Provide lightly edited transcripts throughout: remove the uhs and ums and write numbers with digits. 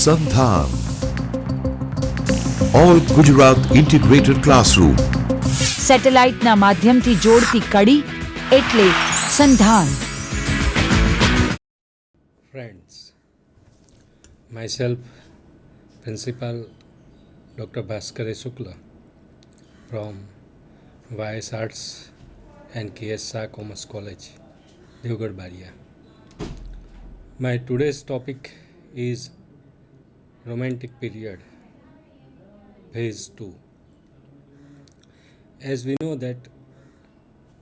Sandhan. All Gujarat Integrated Classroom. સેટેલાઇટના માધ્યમથી જોડતી કડી એટલે સંધાન. Friends, myself, Principal Dr. Bhaskar Shukla from YS Arts and KS Shah Commerce College, Devgarh Baria. My today's topic is Romantic Period, Phase 2. As we know that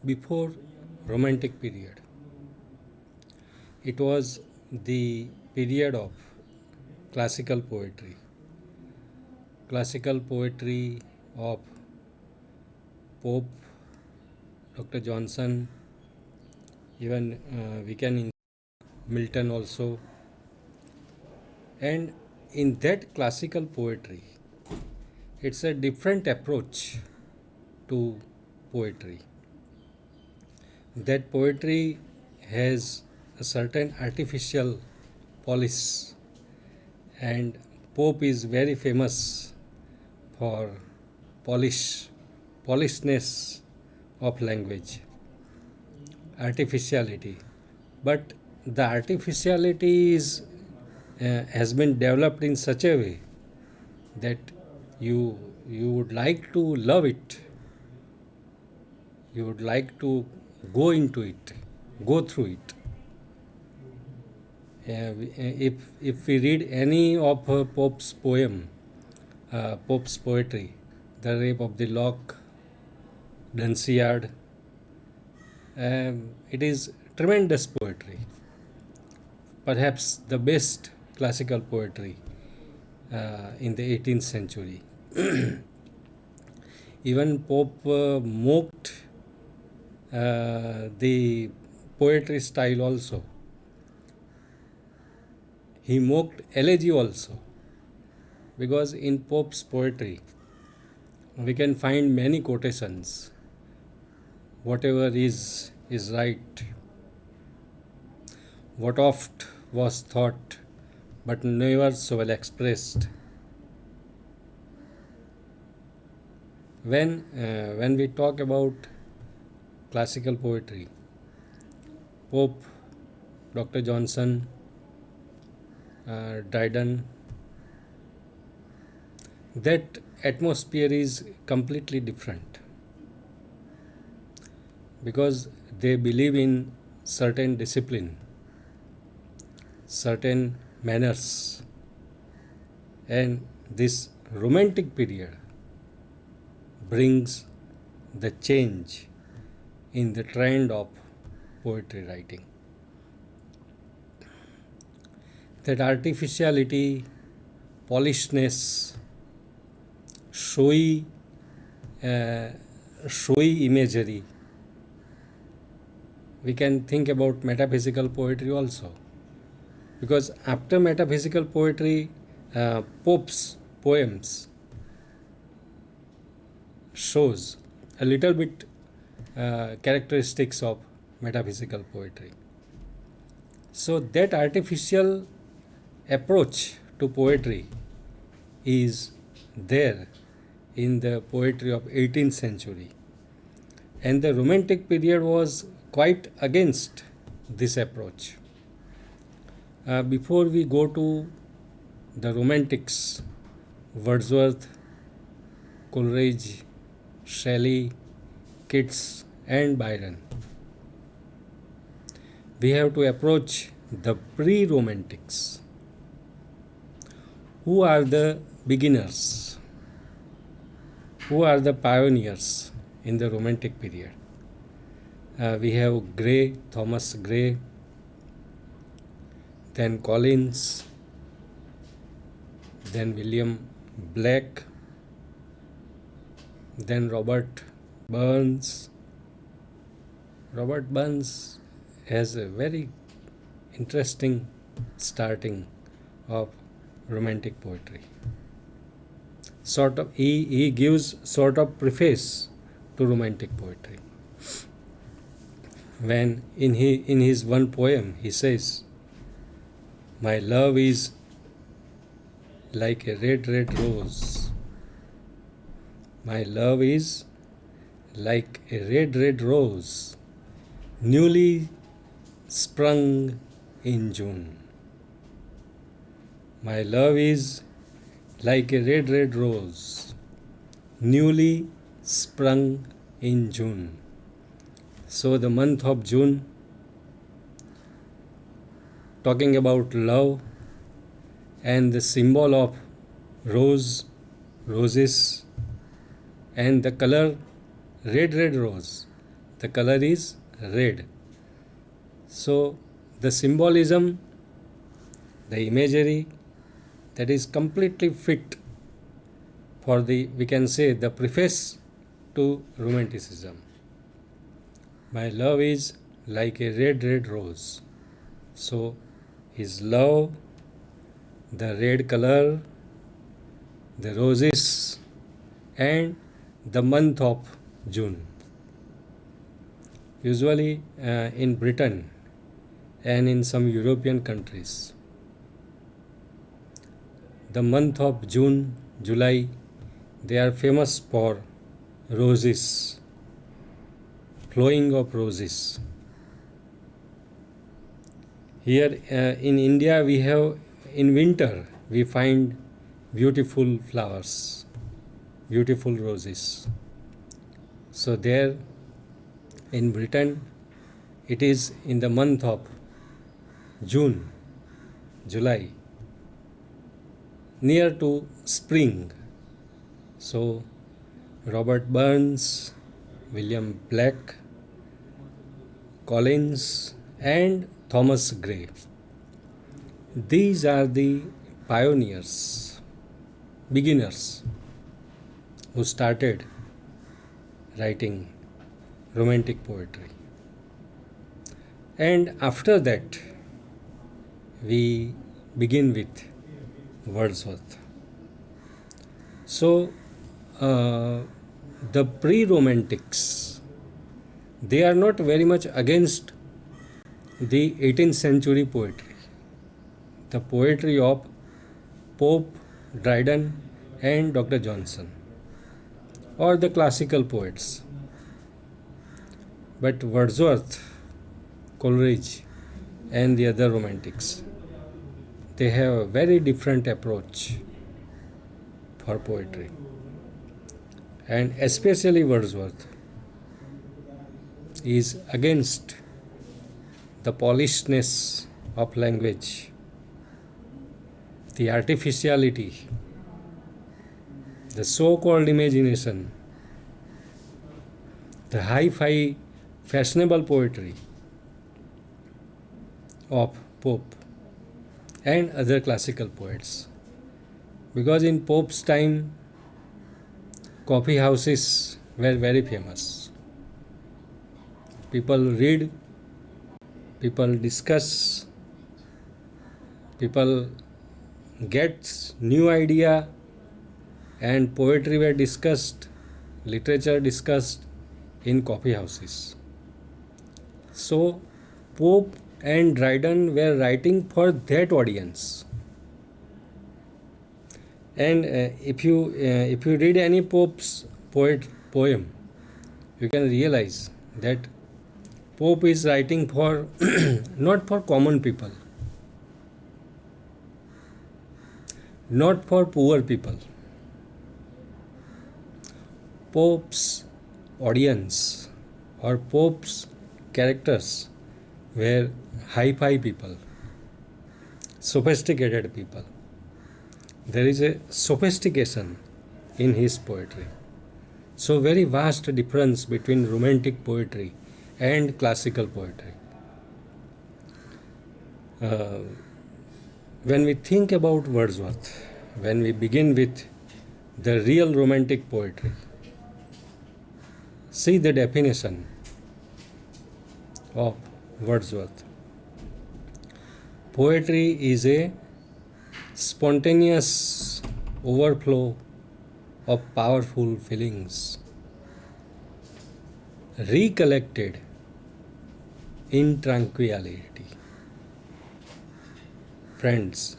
before Romantic period, it was the period of classical poetry. Classical poetry of Pope, Dr. Johnson, even we can include Milton also. And in that classical poetry, it's a different approach to poetry. That poetry has a certain artificial polish, and Pope is very famous for polishness of language, artificiality. But the artificiality has been developed in such a way that you would like to love it. You would like to go into it, go through it. If we read any of Pope's poetry, The Rape of the Lock, Dunciad, it is tremendous poetry. Perhaps the best classical poetry in the 18th century. Even Pope mocked the poetry style also. He mocked elegy also, because in Pope's poetry we can find many quotations. Whatever is right. What oft was thought, but never so well expressed. When we talk about classical poetry, Pope, Dr. Johnson, Dryden, that atmosphere is completely different, because they believe in certain discipline, certain manners, and this romantic period brings the change in the trend of poetry writing. That artificiality, polishness, showy imagery. We can think about metaphysical poetry also, because after metaphysical poetry, Pope's poems shows a little bit characteristics of metaphysical poetry. So that artificial approach to poetry is there in the poetry of 18th century, and the Romantic period was quite against this approach. Before we go to the Romantics, Wordsworth, Coleridge, Shelley, Keats and Byron, we have to approach the pre-Romantics. Who are the beginners? Who are the pioneers in the Romantic period? We have Gray, Thomas Gray, then Collins, then William Blake, then Robert Burns. Robert Burns has a very interesting starting of Romantic poetry. He gives sort of preface to Romantic poetry. When in his one poem he says, "My love is like a red, red rose. My love is like a red, red rose, newly sprung in June. My love is like a red, red rose, newly sprung in June. So, the month of June, talking about love and the symbol of roses, and the color red, red rose. The color is red. So, the symbolism, the imagery, that is completely fit for we can say, the preface to Romanticism. My love is like a red, red rose. So, his love, the red color, the roses, and the month of June. Usually in Britain and in some European countries, the month of June, July, they are famous for roses, flowing of roses. Here in India, we have, in winter, we find beautiful flowers, beautiful roses. So there in Britain, it is in the month of June, July, near to spring. So Robert Burns, William Blake, Collins, and Thomas Gray. These are the pioneers, beginners who started writing romantic poetry. And after that, we begin with Wordsworth. So, the pre-romantics, they are not very much against the 18th century poetry, the poetry of Pope, Dryden, and Dr. Johnson, or the classical poets. But Wordsworth, Coleridge, and the other romantics, they have a very different approach for poetry. And especially Wordsworth is against the polishedness of language, the artificiality, the so-called imagination, the hi-fi fashionable poetry of Pope and other classical poets. Because in Pope's time, coffee houses were very famous. People read, people discuss, people get new idea, and poetry were discussed, literature discussed in coffee houses. So Pope and Dryden were writing for that audience. And if you read any Pope's poem, you can realize that Pope is writing for not for common people, not for poor people. Pope's audience or Pope's characters were hi-fi people, sophisticated people. There is a sophistication in his poetry. So very vast difference between romantic poetry and classical poetry. When we think about Wordsworth, when we begin with the real romantic poetry, see the definition of Wordsworth. Poetry is a spontaneous overflow of powerful feelings, recollected in tranquility. Friends,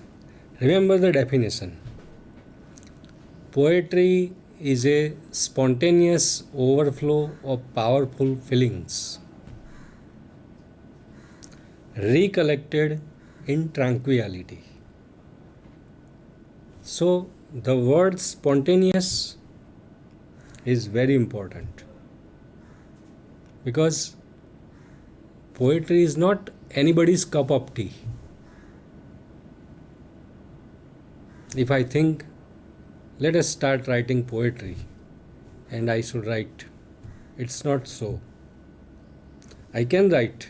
remember the definition. Poetry is a spontaneous overflow of powerful feelings, recollected in tranquility. So, the word spontaneous is very important because poetry is not anybody's cup of tea. If I think, let us start writing poetry, and I should write, it's not so. I can write,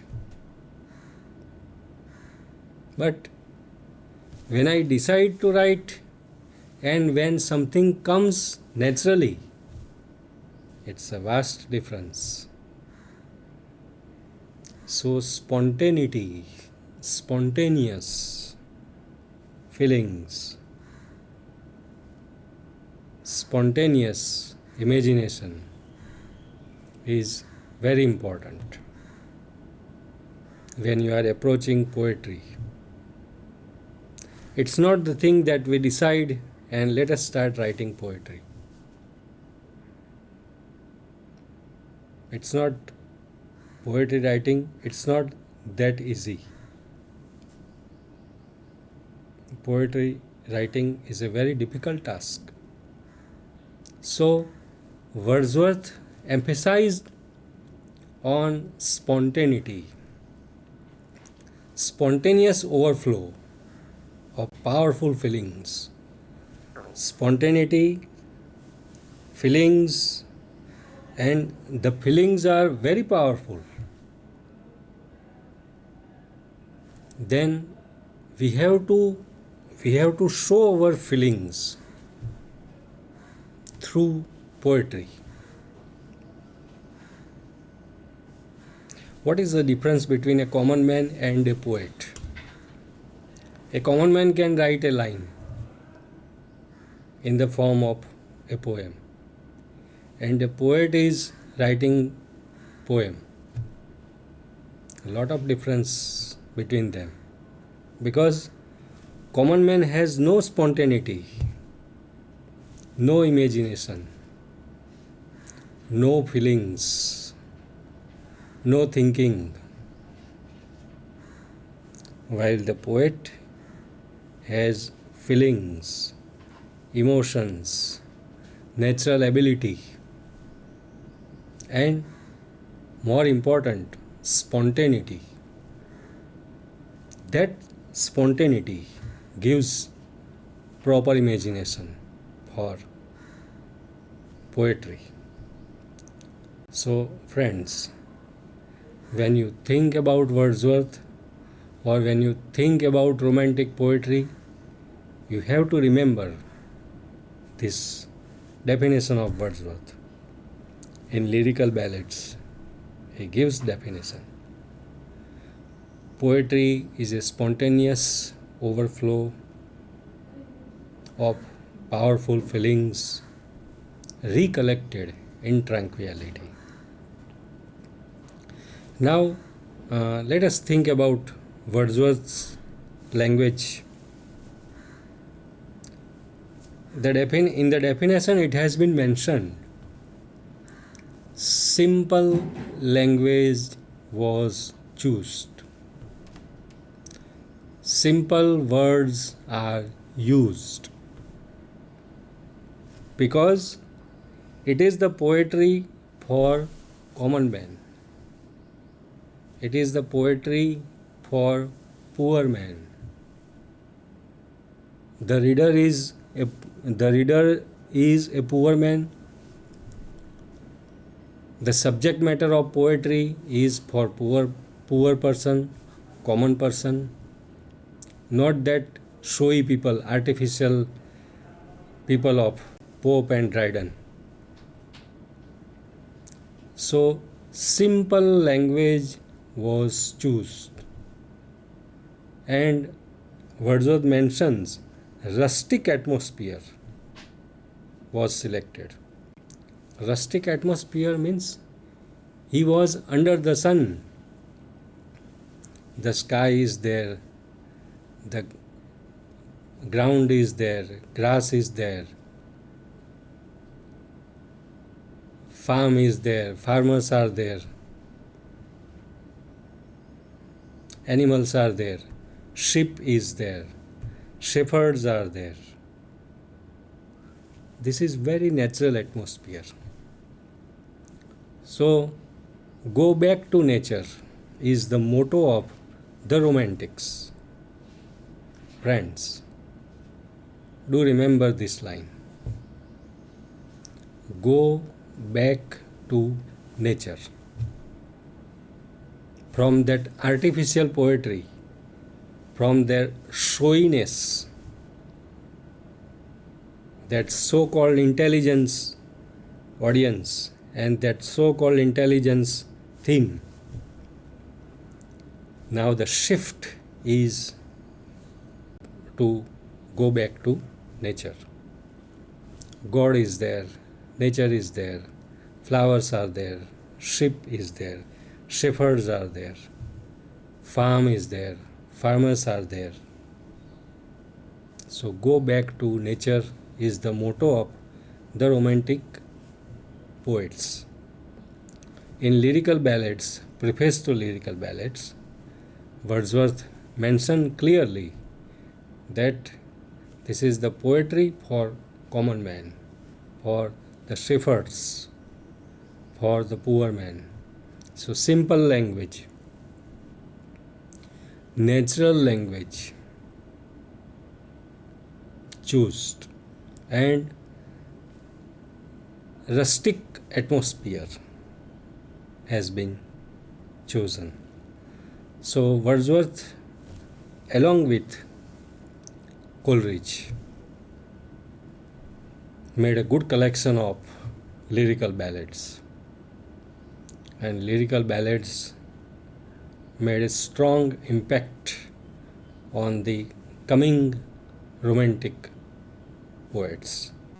but when I decide to write and when something comes naturally, it's a vast difference. So, spontaneity, spontaneous feelings, spontaneous imagination is very important when you are approaching poetry. It's not the thing that we decide and let us start writing poetry. It's not poetry writing, it's not that easy. Poetry writing is a very difficult task. So, Wordsworth emphasized on spontaneity, spontaneous overflow of powerful feelings. Spontaneity, feelings, and the feelings are very powerful. Then we have to show our feelings through poetry. What is the difference between a common man and a poet? A common man can write a line in the form of a poem, and a poet is writing poem. A lot of difference between them because common man has no spontaneity, no imagination, no feelings, no thinking, while the poet has feelings, emotions, natural ability, and more important, spontaneity. That spontaneity gives proper imagination for poetry. So, friends, when you think about Wordsworth or when you think about romantic poetry, you have to remember this definition of Wordsworth. In lyrical ballads, he gives definition. Poetry is a spontaneous overflow of powerful feelings recollected in tranquility. Now, let us think about Wordsworth's language. In the definition, it has been mentioned simple language was chosen. Simple words are used because it is the poetry for common man. It is the poetry for poor man. The reader is a poor man. The subject matter of poetry is for poor person, common person, not that showy people, artificial people of Pope and Dryden. So, simple language was chosen, and Wordsworth mentions rustic atmosphere was selected. Rustic atmosphere means he was under the sun. The sky is there, the ground is there, grass is there, farm is there, farmers are there, animals are there, sheep is there, shepherds are there. This is very natural atmosphere. So, go back to nature is the motto of the Romantics. Friends, do remember this line. Go back to nature. From that artificial poetry, from their showiness, that so-called intelligence audience and that so-called intelligence theme. Now the shift is to go back to nature. God is there, nature is there, flowers are there, sheep is there, shepherds are there, farm is there, farmers are there. So go back to nature is the motto of the Romantic poets. In lyrical ballads, preface to lyrical ballads, Wordsworth mentioned clearly that this is the poetry for common man, for the shepherds, for the poor man. So simple language, natural language chosen, and rustic atmosphere has been chosen. So Wordsworth, along with Coleridge, made a good collection of lyrical ballads, and lyrical ballads made a strong impact on the coming Romantic poets.